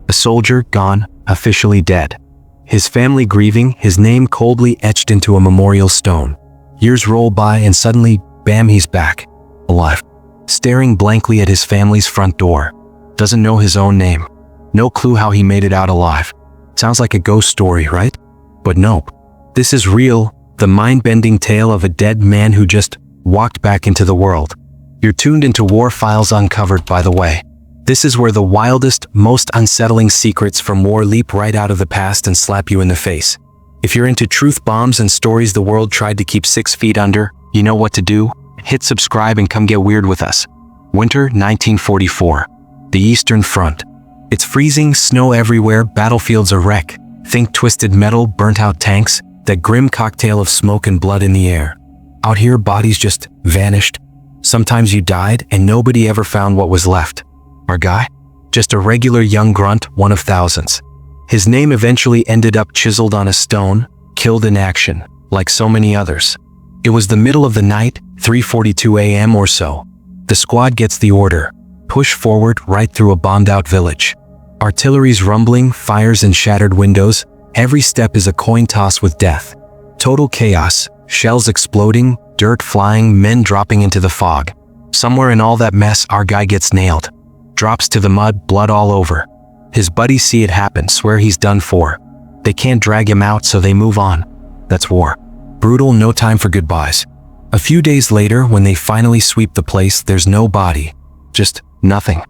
A soldier gone, officially dead. His family grieving, his name coldly etched into a memorial stone. Years roll by and suddenly, bam, he's back. Alive. Staring blankly at his family's front door. Doesn't know his own name. No clue how he made it out alive. Sounds like a ghost story, right? But nope. This is real, the mind-bending tale of a dead man who just walked back into the world. You're tuned into War Files Uncovered, by the way. This is where the wildest, most unsettling secrets from war leap right out of the past and slap you in the face. If you're into truth bombs and stories the world tried to keep 6 feet under, you know what to do. Hit subscribe and come get weird with us. Winter 1944. The Eastern Front. It's freezing, snow everywhere, battlefields a wreck. Think twisted metal, burnt-out tanks, that grim cocktail of smoke and blood in the air. Out here, bodies just vanished. Sometimes you died and nobody ever found what was left. Our guy? Just a regular young grunt, one of thousands. His name eventually ended up chiseled on a stone, killed in action, like so many others. It was the middle of the night, 3:42 a.m. or so. The squad gets the order. Push forward right through a bombed-out village. Artillery's rumbling, fires and shattered windows. Every step is a coin toss with death. Total chaos, shells exploding, dirt flying, men dropping into the fog. Somewhere in all that mess, our guy gets nailed. Drops to the mud, blood all over. His buddies see it happen, swear he's done for. They can't drag him out, so they move on. That's war. Brutal, no time for goodbyes. A few days later, when they finally sweep the place, there's no body. Just nothing.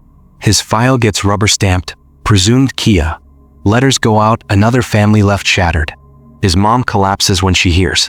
His file gets rubber-stamped, presumed Kia. Letters go out, another family left shattered. His mom collapses when she hears.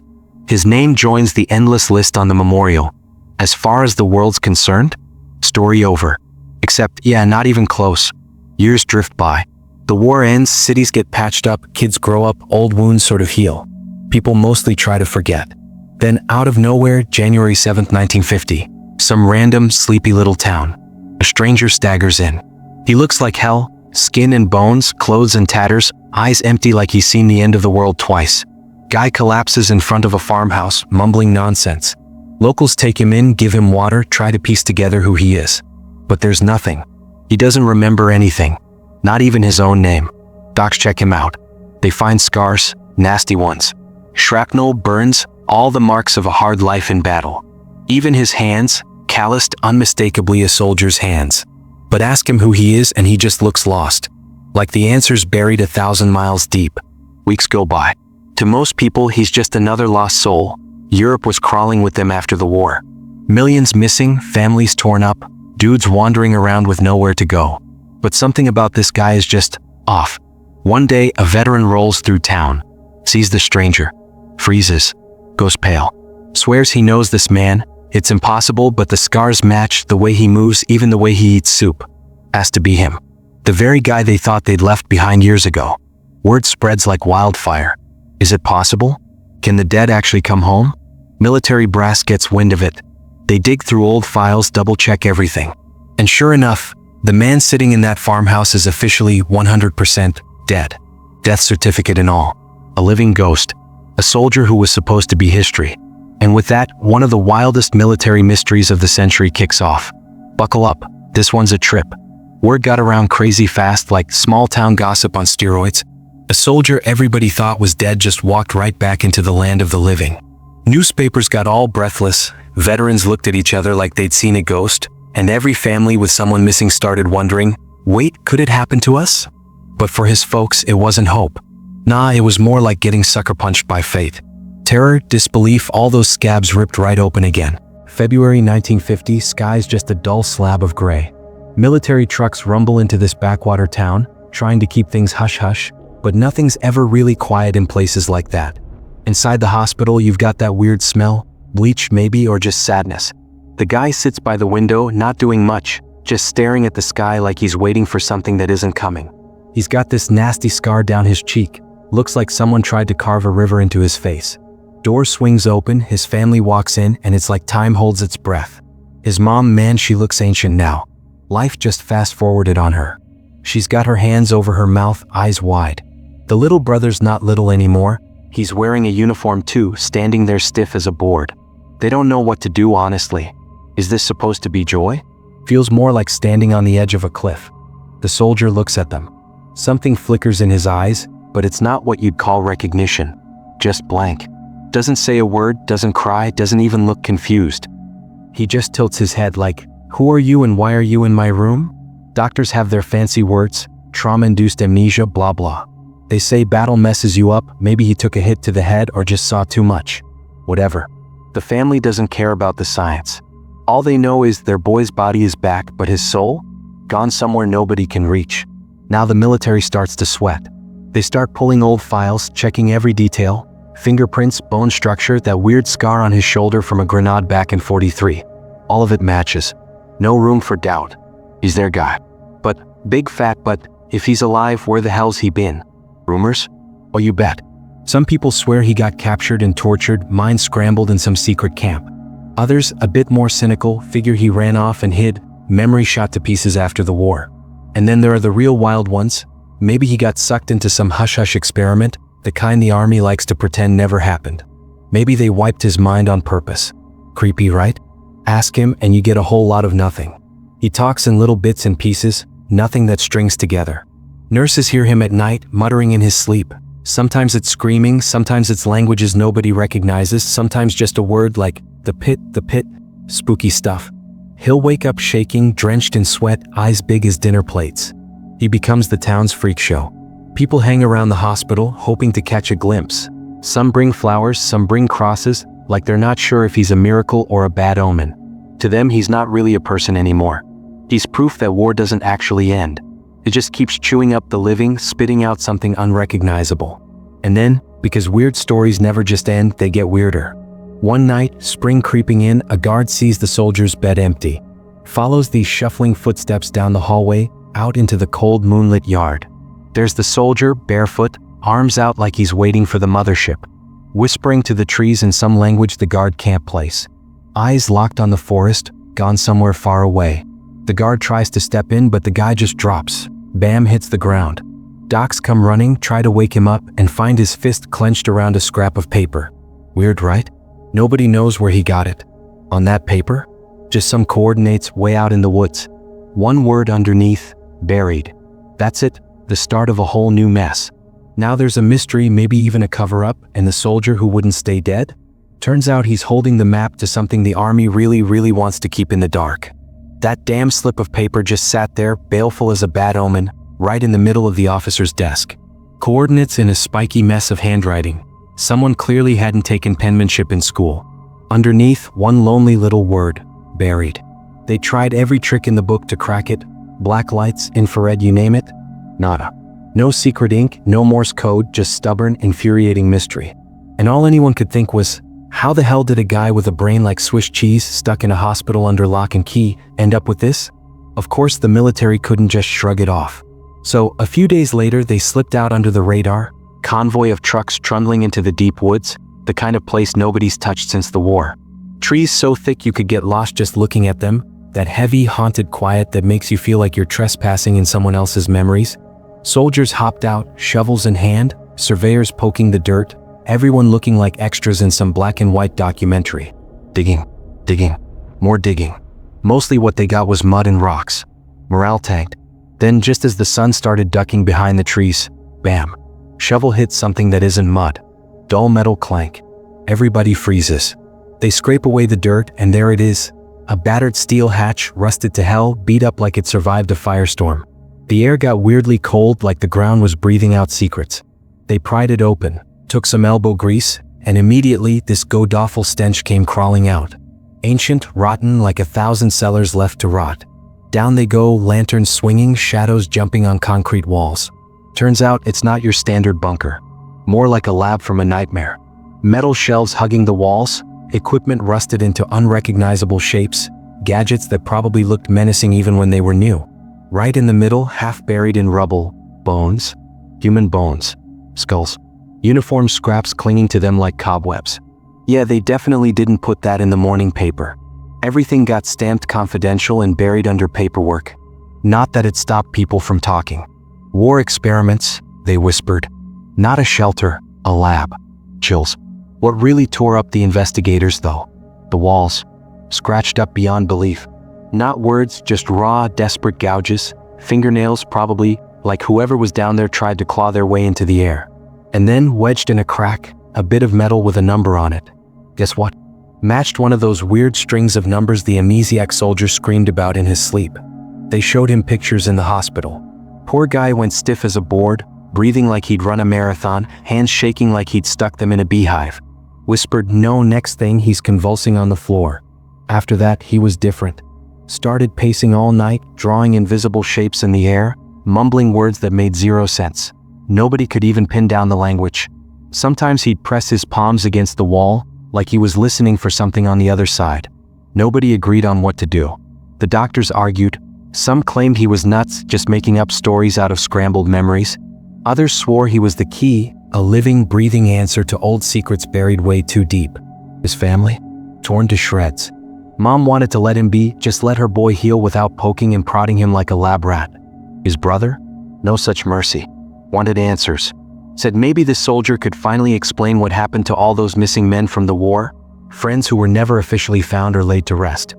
His name joins the endless list on the memorial. As far as the world's concerned, story over. Except, yeah, not even close. Years drift by. The war ends, cities get patched up, kids grow up, old wounds sort of heal. People mostly try to forget. Then, out of nowhere, January 7th, 1950, some random, sleepy little town. A stranger staggers in. He looks like hell, skin and bones, clothes and tatters, eyes empty like he's seen the end of the world twice. Guy collapses in front of a farmhouse, mumbling nonsense. Locals take him in, give him water, try to piece together who he is. But there's nothing. He doesn't remember anything. Not even his own name. Docs check him out. They find scars, nasty ones. Shrapnel, burns, all the marks of a hard life in battle. Even his hands, calloused, unmistakably a soldier's hands. But ask him who he is and he just looks lost. Like the answer's buried 1,000 miles deep. Weeks go by. To most people, he's just another lost soul. Europe was crawling with them after the war. Millions missing, families torn up, dudes wandering around with nowhere to go. But something about this guy is just off. One day, a veteran rolls through town, sees the stranger, freezes, goes pale. Swears he knows this man. It's impossible, but the scars match, the way he moves, even the way he eats soup. Has to be him. The very guy they thought they'd left behind years ago. Word spreads like wildfire. Is it possible? Can the dead actually come home? Military brass gets wind of it. They dig through old files, double-check everything. And sure enough, the man sitting in that farmhouse is officially 100% dead. Death certificate and all. A living ghost. A soldier who was supposed to be history. And with that, one of the wildest military mysteries of the century kicks off. Buckle up, this one's a trip. Word got around crazy fast, like small-town gossip on steroids. A soldier everybody thought was dead just walked right back into the land of the living. Newspapers got all breathless, veterans looked at each other like they'd seen a ghost, and every family with someone missing started wondering, wait, could it happen to us? But for his folks, it wasn't hope. Nah, it was more like getting sucker punched by fate. Terror, disbelief, all those scabs ripped right open again. February 1950, sky's just a dull slab of gray. Military trucks rumble into this backwater town, trying to keep things hush-hush, but nothing's ever really quiet in places like that. Inside the hospital, you've got that weird smell, bleach maybe, or just sadness. The guy sits by the window, not doing much, just staring at the sky like he's waiting for something that isn't coming. He's got this nasty scar down his cheek. Looks like someone tried to carve a river into his face. Door swings open, his family walks in, and it's like time holds its breath. His mom, man, she looks ancient now. Life just fast-forwarded on her. She's got her hands over her mouth, eyes wide. The little brother's not little anymore. He's wearing a uniform too, standing there stiff as a board. They don't know what to do, honestly. Is this supposed to be joy? Feels more like standing on the edge of a cliff. The soldier looks at them. Something flickers in his eyes, but it's not what you'd call recognition. Just blank. Doesn't say a word, doesn't cry, doesn't even look confused. He just tilts his head like, "Who are you and why are you in my room?" Doctors have their fancy words, trauma-induced amnesia, blah blah. They say battle messes you up, maybe he took a hit to the head or just saw too much. Whatever. The family doesn't care about the science. All they know is their boy's body is back, but his soul? Gone somewhere nobody can reach. Now the military starts to sweat. They start pulling old files, checking every detail. Fingerprints, bone structure, that weird scar on his shoulder from a grenade back in 43. All of it matches. No room for doubt. He's their guy. But, big fat but, if he's alive, where the hell's he been? Rumors? Oh, you bet. Some people swear he got captured and tortured, mind scrambled in some secret camp. Others, a bit more cynical, figure he ran off and hid, memory shot to pieces after the war. And then there are the real wild ones. Maybe he got sucked into some hush-hush experiment, the kind the army likes to pretend never happened. Maybe they wiped his mind on purpose. Creepy, right? Ask him and you get a whole lot of nothing. He talks in little bits and pieces, nothing that strings together. Nurses hear him at night, muttering in his sleep. Sometimes it's screaming, sometimes it's languages nobody recognizes, sometimes just a word like, the pit, spooky stuff. He'll wake up shaking, drenched in sweat, eyes big as dinner plates. He becomes the town's freak show. People hang around the hospital, hoping to catch a glimpse. Some bring flowers, some bring crosses, like they're not sure if he's a miracle or a bad omen. To them, he's not really a person anymore. He's proof that war doesn't actually end. It just keeps chewing up the living, spitting out something unrecognizable. And then, because weird stories never just end, they get weirder. One night, spring creeping in, a guard sees the soldier's bed empty. Follows these shuffling footsteps down the hallway, out into the cold moonlit yard. There's the soldier, barefoot, arms out like he's waiting for the mothership. Whispering to the trees in some language the guard can't place. Eyes locked on the forest, gone somewhere far away. The guard tries to step in, but the guy just drops. Bam, hits the ground. Docs come running, try to wake him up, and find his fist clenched around a scrap of paper. Weird, right? Nobody knows where he got it. On that paper? Just some coordinates way out in the woods. One word underneath, buried. That's it, the start of a whole new mess. Now there's a mystery, maybe even a cover-up, and the soldier who wouldn't stay dead? Turns out he's holding the map to something the army really wants to keep in the dark. That damn slip of paper just sat there, baleful as a bad omen, right in the middle of the officer's desk. Coordinates in a spiky mess of handwriting. Someone clearly hadn't taken penmanship in school. Underneath, one lonely little word, buried. They tried every trick in the book to crack it. Black lights, infrared, you name it. Nada. No secret ink, no Morse code, just stubborn, infuriating mystery. And all anyone could think was, how the hell did a guy with a brain like Swiss cheese, stuck in a hospital under lock and key, end up with this? Of course, the military couldn't just shrug it off. So, a few days later, they slipped out under the radar. Convoy of trucks trundling into the deep woods, the kind of place nobody's touched since the war. Trees so thick you could get lost just looking at them, that heavy, haunted quiet that makes you feel like you're trespassing in someone else's memories. Soldiers hopped out, shovels in hand, surveyors poking the dirt, everyone looking like extras in some black and white documentary. Digging, more digging. Mostly what they got was mud and rocks. Morale tanked. Then just as the sun started ducking behind the trees, bam. Shovel hits something that isn't mud. Dull metal clank. Everybody freezes. They scrape away the dirt and there it is. A battered steel hatch, rusted to hell, beat up like it survived a firestorm. The air got weirdly cold like the ground was breathing out secrets. They pried it open, took some elbow grease, and immediately this god-awful stench came crawling out. Ancient, rotten, like 1,000 cellars left to rot. Down they go, lanterns swinging, shadows jumping on concrete walls. Turns out it's not your standard bunker. More like a lab from a nightmare. Metal shelves hugging the walls, equipment rusted into unrecognizable shapes, gadgets that probably looked menacing even when they were new. Right in the middle, half buried in rubble, bones. Human bones. Skulls. Uniform scraps clinging to them like cobwebs. Yeah, they definitely didn't put that in the morning paper. Everything got stamped confidential and buried under paperwork. Not that it stopped people from talking. War experiments, they whispered. Not a shelter, a lab. Chills. What really tore up the investigators though? The walls. Scratched up beyond belief. Not words, just raw, desperate gouges. Fingernails probably, like whoever was down there tried to claw their way into the air. And then, wedged in a crack, a bit of metal with a number on it. Guess what? Matched one of those weird strings of numbers the amnesiac soldier screamed about in his sleep. They showed him pictures in the hospital. Poor guy went stiff as a board, breathing like he'd run a marathon, hands shaking like he'd stuck them in a beehive. Whispered, "No," next thing, he's convulsing on the floor. After that, he was different. Started pacing all night, drawing invisible shapes in the air, mumbling words that made zero sense. Nobody could even pin down the language. Sometimes he'd press his palms against the wall, like he was listening for something on the other side. Nobody agreed on what to do. The doctors argued. Some claimed he was nuts, just making up stories out of scrambled memories. Others swore he was the key, a living, breathing answer to old secrets buried way too deep. His family? Torn to shreds. Mom wanted to let him be, just let her boy heal without poking and prodding him like a lab rat. His brother? No such mercy. Wanted answers. Said maybe the soldier could finally explain what happened to all those missing men from the war, friends who were never officially found or laid to rest.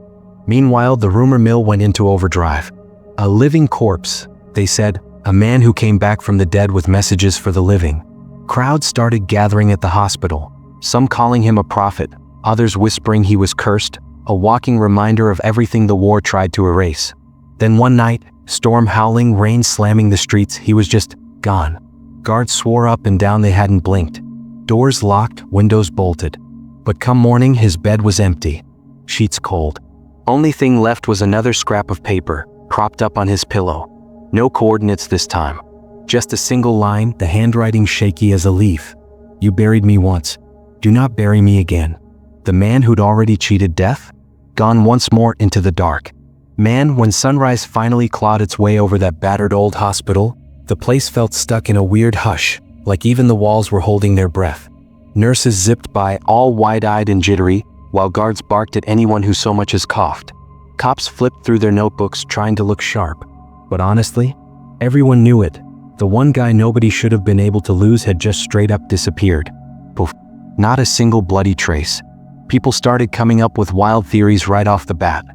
Meanwhile, the rumor mill went into overdrive. A living corpse, they said, a man who came back from the dead with messages for the living. Crowds started gathering at the hospital, some calling him a prophet, others whispering he was cursed, a walking reminder of everything the war tried to erase. Then one night, storm howling, rain slamming the streets, he was just gone. Guards swore up and down they hadn't blinked. Doors locked, windows bolted. But come morning, his bed was empty. Sheets cold. Only thing left was another scrap of paper, propped up on his pillow. No coordinates this time. Just a single line, the handwriting shaky as a leaf. "You buried me once. Do not bury me again." The man who'd already cheated death? Gone once more into the dark. Man, when sunrise finally clawed its way over that battered old hospital, the place felt stuck in a weird hush, like even the walls were holding their breath. Nurses zipped by, all wide-eyed and jittery, while guards barked at anyone who so much as coughed. Cops flipped through their notebooks trying to look sharp. But honestly, everyone knew it. The one guy nobody should have been able to lose had just straight up disappeared. Poof. Not a single bloody trace. People started coming up with wild theories right off the bat.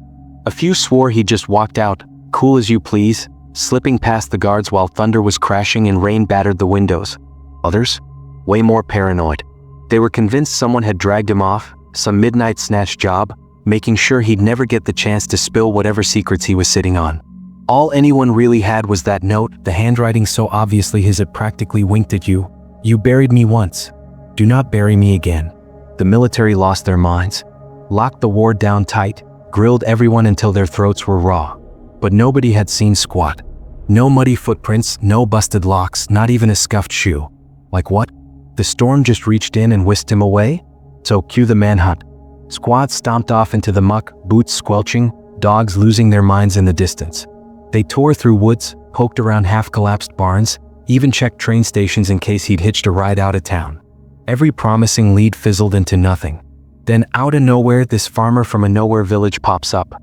A few swore he'd just walked out, cool as you please, slipping past the guards while thunder was crashing and rain battered the windows. Others? Way more paranoid. They were convinced someone had dragged him off, some midnight snatch job, making sure he'd never get the chance to spill whatever secrets he was sitting on. All anyone really had was that note, the handwriting so obviously his it practically winked at you. "You buried me once. Do not bury me again." The military lost their minds, locked the war down tight, grilled everyone until their throats were raw. But nobody had seen squat. No muddy footprints, no busted locks, not even a scuffed shoe. Like what? The storm just reached in and whisked him away? So cue the manhunt. Squads stomped off into the muck, boots squelching, dogs losing their minds in the distance. They tore through woods, poked around half-collapsed barns, even checked train stations in case he'd hitched a ride out of town. Every promising lead fizzled into nothing. Then out of nowhere, this farmer from a nowhere village pops up.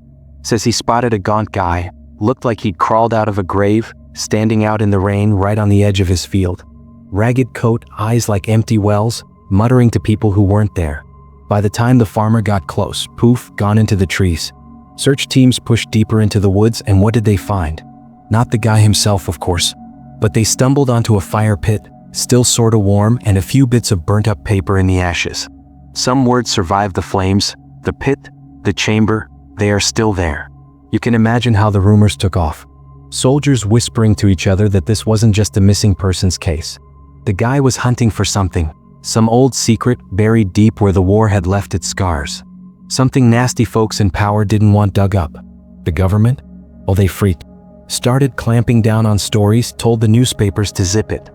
Says he spotted a gaunt guy, looked like he'd crawled out of a grave, standing out in the rain right on the edge of his field. Ragged coat, eyes like empty wells, muttering to people who weren't there. By the time the farmer got close, poof, gone into the trees. Search teams pushed deeper into the woods, and what did they find? Not the guy himself, of course. But they stumbled onto a fire pit, still sorta warm, and a few bits of burnt-up paper in the ashes. Some words survived the flames. The pit, the chamber, they are still there. You can imagine how the rumors took off. Soldiers whispering to each other that this wasn't just a missing persons case. The guy was hunting for something, some old secret buried deep where the war had left its scars. Something nasty folks in power didn't want dug up. The government? Well, they freaked. Started clamping down on stories, told the newspapers to zip it.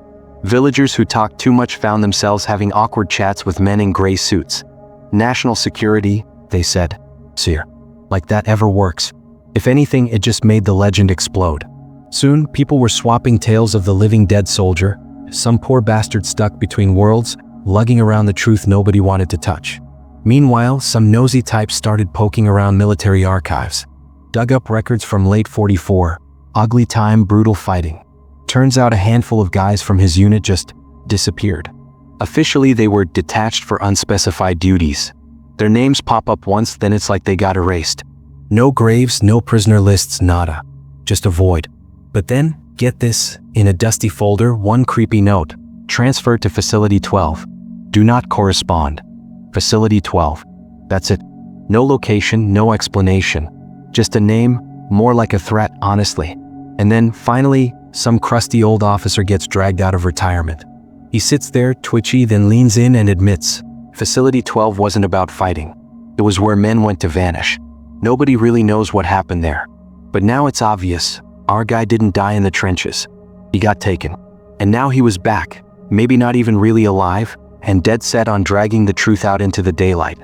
Villagers who talked too much found themselves having awkward chats with men in gray suits. National security, they said. Seer. Like that ever works. If anything, it just made the legend explode. Soon, people were swapping tales of the living dead soldier, some poor bastard stuck between worlds, lugging around the truth nobody wanted to touch. Meanwhile, some nosy types started poking around military archives. Dug up records from late '44, ugly time, brutal fighting. Turns out a handful of guys from his unit just disappeared. Officially, they were detached for unspecified duties. Their names pop up once, then it's like they got erased. No graves, no prisoner lists, nada. Just a void. But then, Get this, in a dusty folder, one creepy note, transferred to Facility 12. Do not correspond. Facility 12. That's it. No location, no explanation. Just a name, more like a threat, honestly. And then, finally, some crusty old officer gets dragged out of retirement. He sits there, twitchy, then leans in and admits, Facility 12 wasn't about fighting. It was where men went to vanish. Nobody really knows what happened there. But now it's obvious. Our guy didn't die in the trenches. He got taken. And now he was back, maybe not even really alive, and dead set on dragging the truth out into the daylight.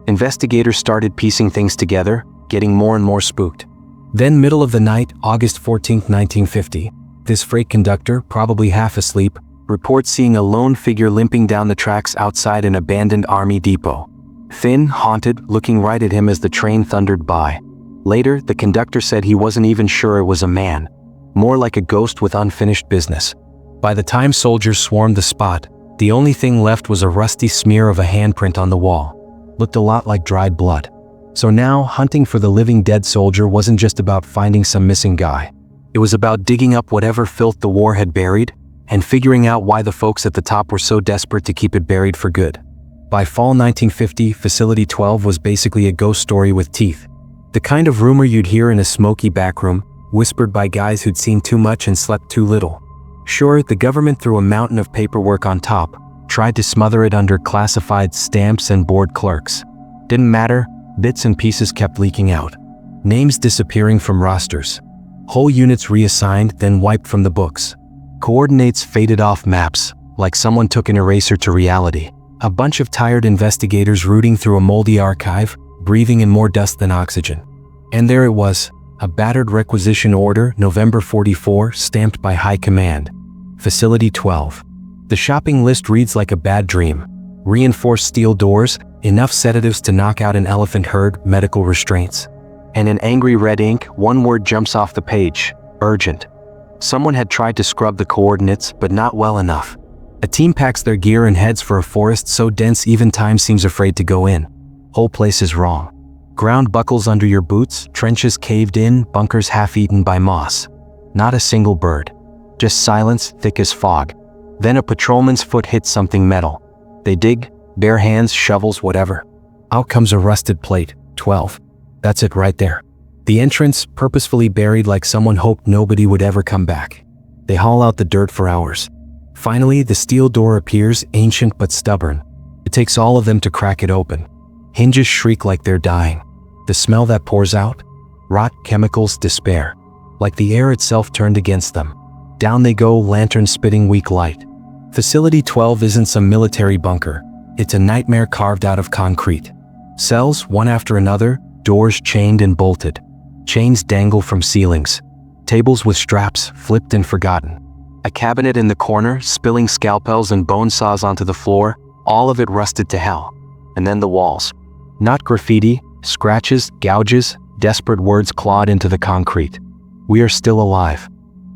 Investigators started piecing things together, getting more and more spooked. Then middle of the night, August 14, 1950, this freight conductor, probably half asleep, reports seeing a lone figure limping down the tracks outside an abandoned army depot. Thin, haunted, looking right at him as the train thundered by. Later, the conductor said he wasn't even sure it was a man, more like a ghost with unfinished business. By the time soldiers swarmed the spot, the only thing left was a rusty smear of a handprint on the wall. Looked a lot like dried blood. So now, hunting for the living dead soldier wasn't just about finding some missing guy. It was about digging up whatever filth the war had buried, and figuring out why the folks at the top were so desperate to keep it buried for good. By fall 1950, Facility 12 was basically a ghost story with teeth. The kind of rumor you'd hear in a smoky backroom, whispered by guys who'd seen too much and slept too little. Sure, the government threw a mountain of paperwork on top, tried to smother it under classified stamps and board clerks. Didn't matter, bits and pieces kept leaking out. Names disappearing from rosters. Whole units reassigned, then wiped from the books. Coordinates faded off maps, like someone took an eraser to reality. A bunch of tired investigators rooting through a moldy archive, breathing in more dust than oxygen. And there it was, a battered requisition order, November 44, stamped by High Command. Facility 12. The shopping list reads like a bad dream. Reinforced steel doors, enough sedatives to knock out an elephant herd, medical restraints. And in angry red ink, one word jumps off the page, urgent. Someone had tried to scrub the coordinates, but not well enough. A team packs their gear and heads for a forest so dense even time seems afraid to go in. Whole place is wrong. Ground buckles under your boots, trenches caved in, bunkers half-eaten by moss. Not a single bird. Just silence, thick as fog. Then a patrolman's foot hits something metal. They dig, bare hands, shovels, whatever. Out comes a rusted plate, 12. That's it right there. The entrance, purposefully buried like someone hoped nobody would ever come back. They haul out the dirt for hours. Finally, the steel door appears, ancient but stubborn. It takes all of them to crack it open. Hinges shriek like they're dying. The smell that pours out? Rot, chemicals, despair. Like the air itself turned against them. Down they go, lantern spitting weak light. Facility 12 isn't some military bunker. It's a nightmare carved out of concrete. Cells, one after another, doors chained and bolted. Chains dangle from ceilings. Tables with straps, flipped and forgotten. A cabinet in the corner, spilling scalpels and bone saws onto the floor, all of it rusted to hell. And then the walls. Not graffiti, scratches, gouges, desperate words clawed into the concrete. We are still alive.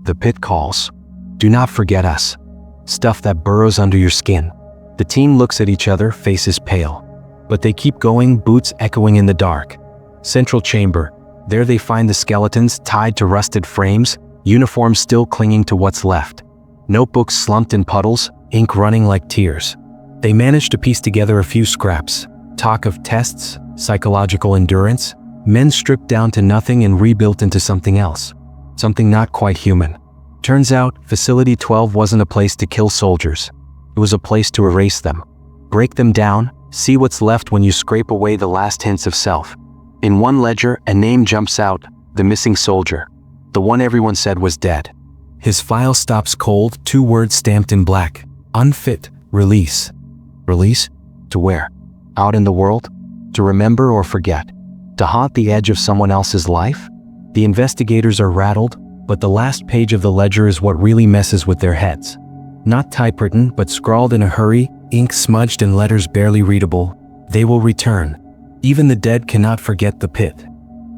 The pit calls. Do not forget us. Stuff that burrows under your skin. The team looks at each other, faces pale. But they keep going, boots echoing in the dark. Central chamber. There they find the skeletons tied to rusted frames, uniforms still clinging to what's left. Notebooks slumped in puddles, ink running like tears. They manage to piece together a few scraps. Talk of tests, psychological endurance, men stripped down to nothing and rebuilt into something else. Something not quite human. Turns out, Facility 12 wasn't a place to kill soldiers. It was a place to erase them. Break them down, see what's left when you scrape away the last hints of self. In one ledger, a name jumps out, the missing soldier. The one everyone said was dead. His file stops cold, 2 words stamped in black. Unfit, release. Release? To where? Out in the world? To remember or forget? To haunt the edge of someone else's life? The investigators are rattled, but the last page of the ledger is what really messes with their heads. Not typewritten, but scrawled in a hurry, ink smudged and letters barely readable. They will return. Even the dead cannot forget the pit.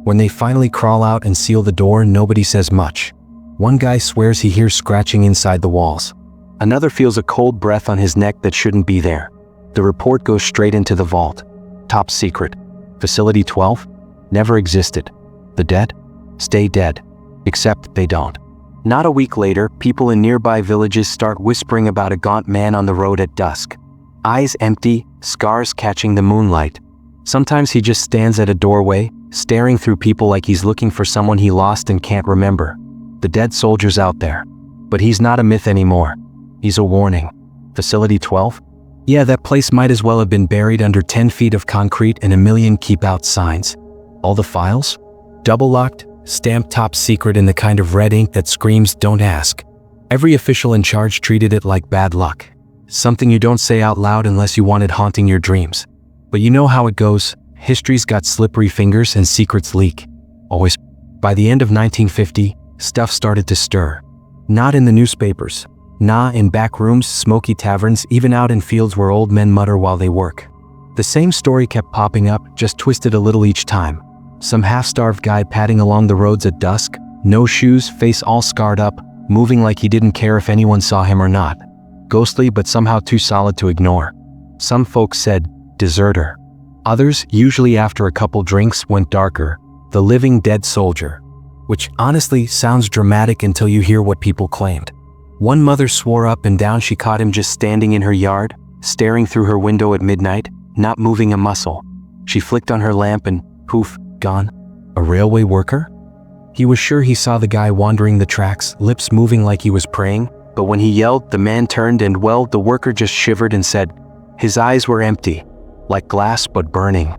When they finally crawl out and seal the door, nobody says much. One guy swears he hears scratching inside the walls. Another feels a cold breath on his neck that shouldn't be there. The report goes straight into the vault. Top secret. Facility 12? Never existed. The dead? Stay dead. Except they don't. Not a week later, people in nearby villages start whispering about a gaunt man on the road at dusk. Eyes empty, scars catching the moonlight. Sometimes he just stands at a doorway, staring through people like he's looking for someone he lost and can't remember. The dead soldier's out there. But he's not a myth anymore. He's a warning. Facility 12? Yeah, that place might as well have been buried under 10 feet of concrete and a million keep-out signs. All the files? Double-locked, stamped top secret in the kind of red ink that screams, "Don't ask." Every official in charge treated it like bad luck. Something you don't say out loud unless you want it haunting your dreams. But you know how it goes. History's got slippery fingers and secrets leak. Always. By the end of 1950, stuff started to stir. Not in the newspapers. Nah, in back rooms, smoky taverns, even out in fields where old men mutter while they work. The same story kept popping up, just twisted a little each time. Some half-starved guy padding along the roads at dusk, no shoes, face all scarred up, moving like he didn't care if anyone saw him or not. Ghostly but somehow too solid to ignore. Some folks said, deserter. Others, usually after a couple drinks, went darker. The living dead soldier. Which honestly sounds dramatic until you hear what people claimed. One mother swore up and down she caught him just standing in her yard, staring through her window at midnight, not moving a muscle. She flicked on her lamp and, poof, gone. A railway worker? He was sure he saw the guy wandering the tracks, lips moving like he was praying, but when he yelled, the man turned and, well, the worker just shivered and said, his eyes were empty, like glass but burning.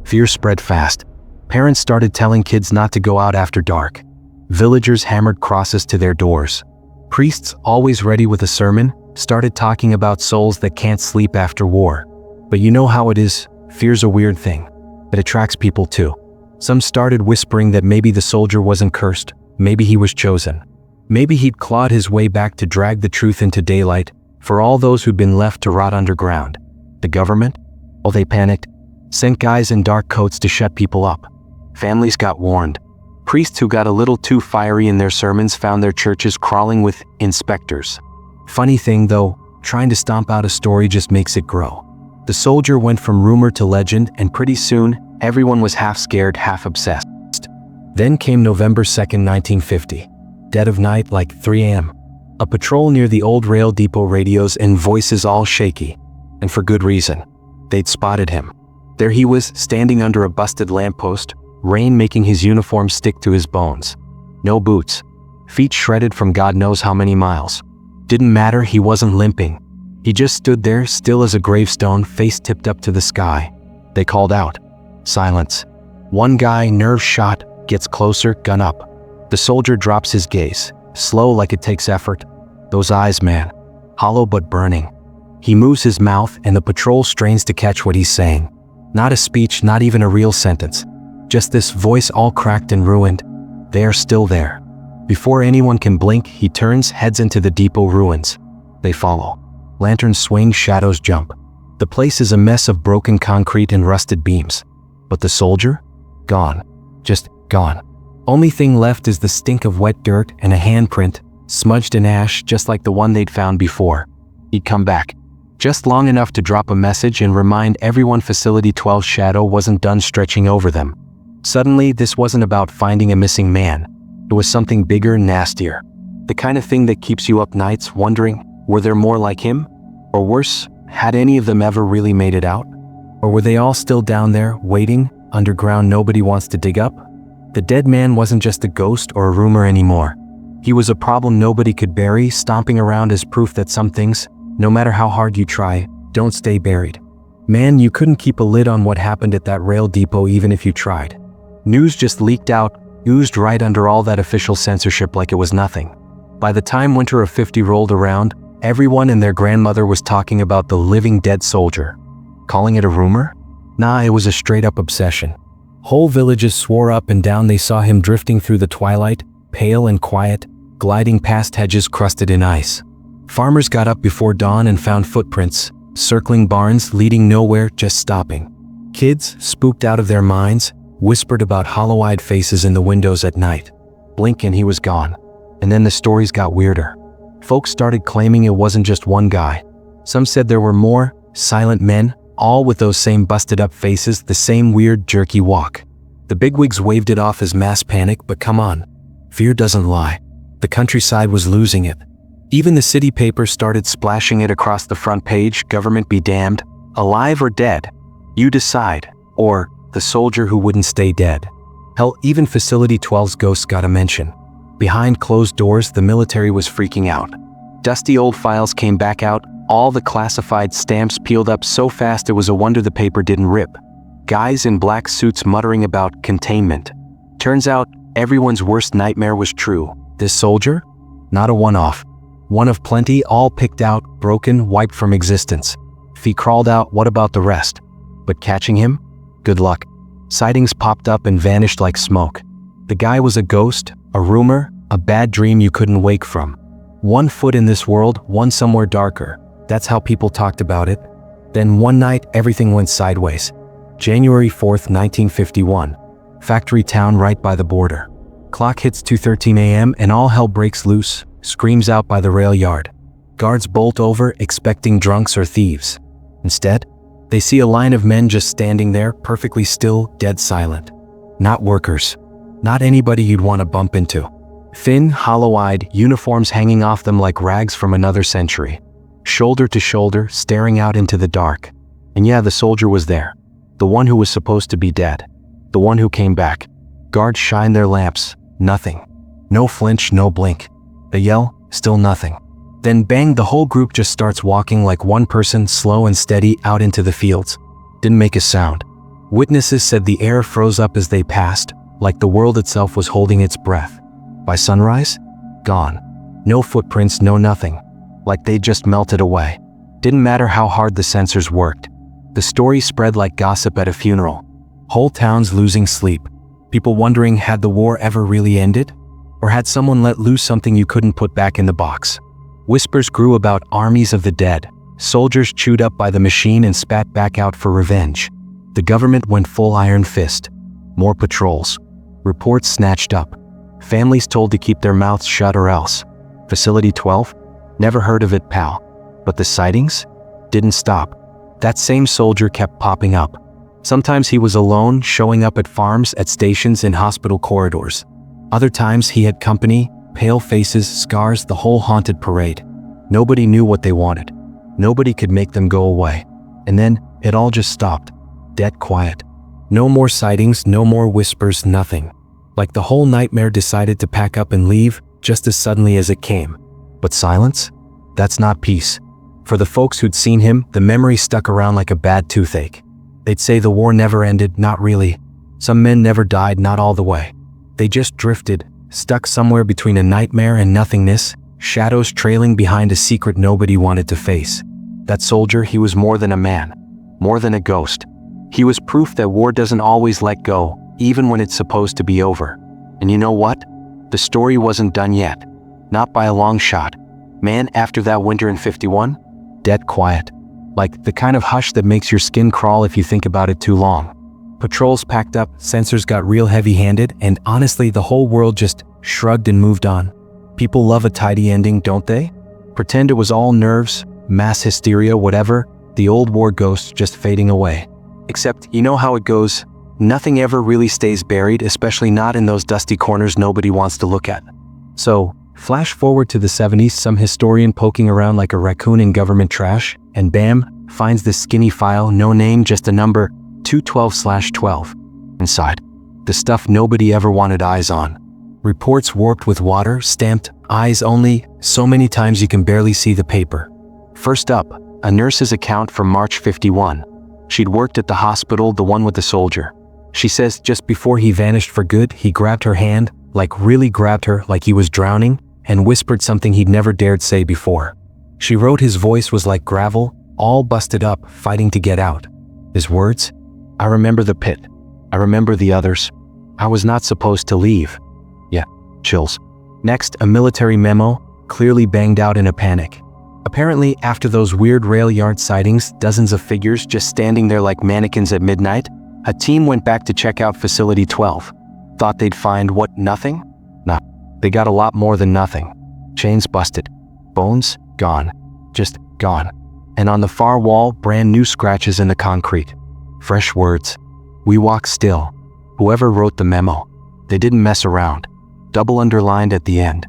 Fear spread fast. Parents started telling kids not to go out after dark. Villagers hammered crosses to their doors. Priests, always ready with a sermon, started talking about souls that can't sleep after war. But you know how it is, fear's a weird thing. It attracts people too. Some started whispering that maybe the soldier wasn't cursed, maybe he was chosen. Maybe he'd clawed his way back to drag the truth into daylight, for all those who'd been left to rot underground. The government? Oh, they panicked. Sent guys in dark coats to shut people up. Families got warned. Priests who got a little too fiery in their sermons found their churches crawling with inspectors. Funny thing though, trying to stomp out a story just makes it grow. The soldier went from rumor to legend, and pretty soon, everyone was half scared, half obsessed. Then came November 2nd, 1950. Dead of night, like 3 a.m. A patrol near the old rail depot, radios and voices all shaky. And for good reason. They'd spotted him. There he was, standing under a busted lamppost, rain making his uniform stick to his bones. No boots. Feet shredded from God knows how many miles. Didn't matter, he wasn't limping. He just stood there, still as a gravestone, face tipped up to the sky. They called out. Silence. One guy, nerve shot, gets closer, gun up. The soldier drops his gaze, slow like it takes effort. Those eyes, man. Hollow but burning. He moves his mouth and the patrol strains to catch what he's saying. Not a speech, not even a real sentence. Just this voice all cracked and ruined. They are still there. Before anyone can blink, he turns, heads into the depot ruins. They follow. Lanterns swing, shadows jump. The place is a mess of broken concrete and rusted beams. But the soldier? Gone. Just gone. Only thing left is the stink of wet dirt and a handprint, smudged in ash just like the one they'd found before. He'd come back. Just long enough to drop a message and remind everyone Facility 12's shadow wasn't done stretching over them. Suddenly, this wasn't about finding a missing man. It was something bigger and nastier. The kind of thing that keeps you up nights wondering, were there more like him? Or worse, had any of them ever really made it out? Or were they all still down there, waiting, underground nobody wants to dig up? The dead man wasn't just a ghost or a rumor anymore. He was a problem nobody could bury, stomping around as proof that some things, no matter how hard you try, don't stay buried. Man, you couldn't keep a lid on what happened at that rail depot even if you tried. News just leaked out, oozed right under all that official censorship like it was nothing. By the time winter of 50 rolled around, everyone and their grandmother was talking about the living dead soldier. Calling it a rumor? Nah, it was a straight-up obsession. Whole villages swore up and down they saw him drifting through the twilight, pale and quiet, gliding past hedges crusted in ice. Farmers got up before dawn and found footprints, circling barns, leading nowhere, just stopping. Kids, spooked out of their minds, whispered about hollow-eyed faces in the windows at night. Blink and he was gone. And then the stories got weirder. Folks started claiming it wasn't just one guy. Some said there were more, silent men, all with those same busted-up faces, the same weird, jerky walk. The bigwigs waved it off as mass panic, but come on. Fear doesn't lie. The countryside was losing it. Even the city paper started splashing it across the front page, "Government be damned, alive or dead. You decide," or "The soldier who wouldn't stay dead." Hell, even Facility 12's ghost got a mention. Behind closed doors, the military was freaking out. Dusty old files came back out, all the classified stamps peeled up so fast it was a wonder the paper didn't rip. Guys in black suits muttering about containment. Turns out, everyone's worst nightmare was true. This soldier? Not a one-off. One of plenty, all picked out, broken, wiped from existence. If he crawled out, what about the rest? But catching him? Good luck. Sightings popped up and vanished like smoke. The guy was a ghost, a rumor, a bad dream you couldn't wake from. One foot in this world, one somewhere darker. That's how people talked about it. Then one night, everything went sideways. January 4th, 1951. Factory town right by the border. Clock hits 2:13 a.m. and all hell breaks loose, screams out by the rail yard. Guards bolt over, expecting drunks or thieves. Instead, they see a line of men just standing there, perfectly still, dead silent. Not workers. Not anybody you'd want to bump into. Thin, hollow-eyed, uniforms hanging off them like rags from another century. Shoulder to shoulder, staring out into the dark. And yeah, the soldier was there. The one who was supposed to be dead. The one who came back. Guards shine their lamps. Nothing. No flinch, no blink. They yell, still nothing. Then bang, the whole group just starts walking like one person, slow and steady, out into the fields. Didn't make a sound. Witnesses said the air froze up as they passed, like the world itself was holding its breath. By sunrise? Gone. No footprints, no nothing. Like they just melted away. Didn't matter how hard the sensors worked. The story spread like gossip at a funeral. Whole towns losing sleep. People wondering, had the war ever really ended? Or had someone let loose something you couldn't put back in the box? Whispers grew about armies of the dead, soldiers chewed up by the machine and spat back out for revenge. The government went full iron fist. More patrols. Reports snatched up. Families told to keep their mouths shut or else. Facility 12? Never heard of it, pal. But the sightings? Didn't stop. That same soldier kept popping up. Sometimes he was alone, showing up at farms, at stations, in hospital corridors. Other times he had company, pale faces, scars, the whole haunted parade. Nobody knew what they wanted. Nobody could make them go away. And then, it all just stopped. Dead quiet. No more sightings, no more whispers, nothing. Like the whole nightmare decided to pack up and leave, just as suddenly as it came. But silence? That's not peace. For the folks who'd seen him, the memory stuck around like a bad toothache. They'd say the war never ended, not really. Some men never died, not all the way. They just drifted, stuck somewhere between a nightmare and nothingness, shadows trailing behind a secret nobody wanted to face. That soldier, he was more than a man, more than a ghost. He was proof that war doesn't always let go, even when it's supposed to be over. And you know what? The story wasn't done yet. Not by a long shot. Man, after that winter in 51, dead quiet. Like the kind of hush that makes your skin crawl if you think about it too long. Patrols packed up, sensors got real heavy-handed, and honestly, the whole world just shrugged and moved on. People love a tidy ending, don't they? Pretend it was all nerves, mass hysteria, whatever, the old war ghost just fading away. Except, you know how it goes. Nothing ever really stays buried, especially not in those dusty corners nobody wants to look at. So, flash forward to the 70s, some historian poking around like a raccoon in government trash, and bam, finds this skinny file, no name, just a number, 212/12. Inside, the stuff nobody ever wanted eyes on. Reports warped with water, stamped, eyes only, so many times you can barely see the paper. First up, a nurse's account from March 51. She'd worked at the hospital, the one with the soldier. She says just before he vanished for good, he grabbed her hand, like really grabbed her, like he was drowning, and whispered something he'd never dared say before. She wrote his voice was like gravel, all busted up, fighting to get out. His words? I remember the pit. I remember the others. I was not supposed to leave. Yeah, chills. Next, a military memo, clearly banged out in a panic. Apparently, after those weird rail yard sightings, dozens of figures just standing there like mannequins at midnight, a team went back to check out Facility 12. Thought they'd find what, nothing? Nah, they got a lot more than nothing. Chains busted. Bones, gone. Just gone. And on the far wall, brand new scratches in the concrete. Fresh words. We walk still. Whoever wrote the memo. They didn't mess around. Double underlined at the end.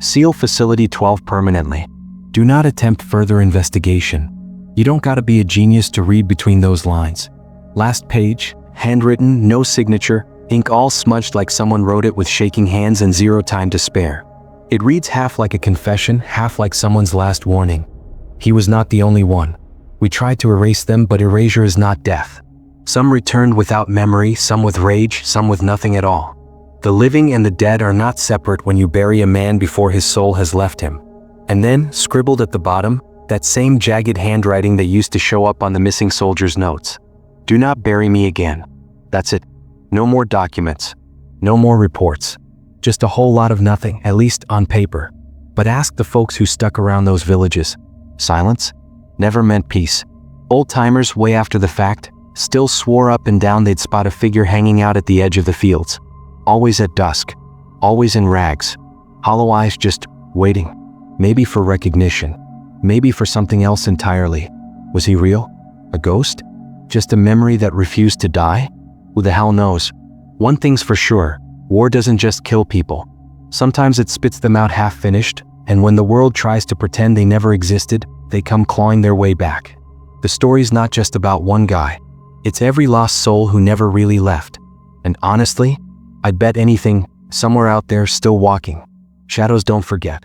Seal Facility 12 permanently. Do not attempt further investigation. You don't gotta be a genius to read between those lines. Last page, handwritten, no signature, ink all smudged like someone wrote it with shaking hands and zero time to spare. It reads half like a confession, half like someone's last warning. He was not the only one. We tried to erase them, but erasure is not death. Some returned without memory, some with rage, some with nothing at all. The living and the dead are not separate when you bury a man before his soul has left him. And then, scribbled at the bottom, that same jagged handwriting that used to show up on the missing soldier's notes. Do not bury me again. That's it. No more documents. No more reports. Just a whole lot of nothing, at least on paper. But ask the folks who stuck around those villages. Silence never meant peace. Old-timers, way after the fact, still swore up and down they'd spot a figure hanging out at the edge of the fields. Always at dusk. Always in rags. Hollow eyes just waiting. Maybe for recognition. Maybe for something else entirely. Was he real? A ghost? Just a memory that refused to die? Who the hell knows? One thing's for sure, war doesn't just kill people. Sometimes it spits them out half-finished, and when the world tries to pretend they never existed, they come clawing their way back. The story's not just about one guy. It's every lost soul who never really left. And honestly, I'd bet anything, somewhere out there still walking. Shadows don't forget.